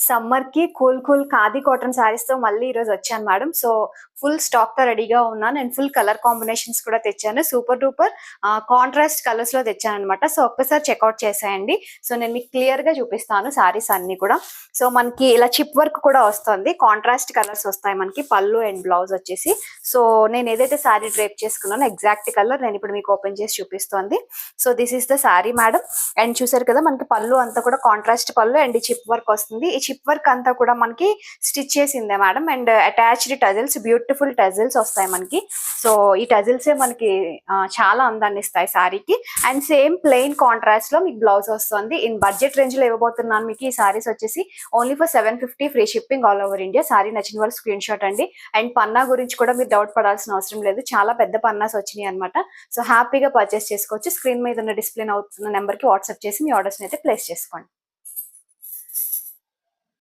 Summer కి cool cool khadi cotton saris తో మళ్ళీ ఈ రోజు వచ్చాను మేడం. సో ఫుల్ స్టాక్ తో రెడీగా ఉన్నాను అండ్ ఫుల్ కలర్ కాంబినేషన్స్ కూడా తెచ్చాను. సూపర్ డూపర్ కాంట్రాస్ట్ కలర్స్ లో తెచ్చాను అనమాట. సో ఒక్కసారి చెక్అవుట్ చేసేయండి. సో నేను మీకు క్లియర్ గా చూపిస్తాను సారీస్ అన్ని కూడా. సో మనకి ఇలా చిప్ వర్క్ కూడా వస్తుంది, కాంట్రాస్ట్ కలర్స్ వస్తాయి మనకి పళ్ళు అండ్ బ్లౌజ్ వచ్చేసి. సో నేను ఏదైతే సారీ డ్రేప్ చేసుకున్నానో ఎగ్జాక్ట్ కలర్ నేను ఇప్పుడు మీకు ఓపెన్ చేసి చూపిస్తుంది. So this is the sorry madam. And చూసారు కదా మనకి పళ్ళు అంతా కూడా కాంట్రాస్ట్ పళ్ళు అండ్ చిప్ వర్క్ వస్తుంది. ఈ చిప్ వర్క్ అంతా కూడా మనకి స్టిచ్ చేసిందే madam. And attached tassels, beautiful tassels వస్తాయి మనకి. సో ఈ టజిల్సే మనకి చాలా అందాన్ని ఇస్తాయి సారీకి. అండ్ సేమ్ ప్లెయిన్ కాంట్రాస్ట్ లో మీకు బ్లౌజ్ వస్తుంది. ఇన్ బడ్జెట్ రేంజ్ లో ఇవ్వబోతున్నాను మీకు ఈ సారీస్ వచ్చేసి only for 750, free shipping all over India. Sorry నచ్చిన వాళ్ళు స్క్రీన్ షాట్ అండి. అండ్ పన్నా గురించి కూడా మీరు డౌట్ పడాల్సిన అవసరం లేదు, చాలా పెద్ద పన్నాస్ వచ్చినాయి అనమాట. సో హ్యాపీగా పర్చేస్ చేసుకోవచ్చు. స్క్రీన్ మీద ఉన్న డిస్ప్లే అవుతున్న నెంబర్ కి వాట్సాప్ చేసి మీ ఆర్డర్స్ అయితే ప్లేస్ చేసుకోండి.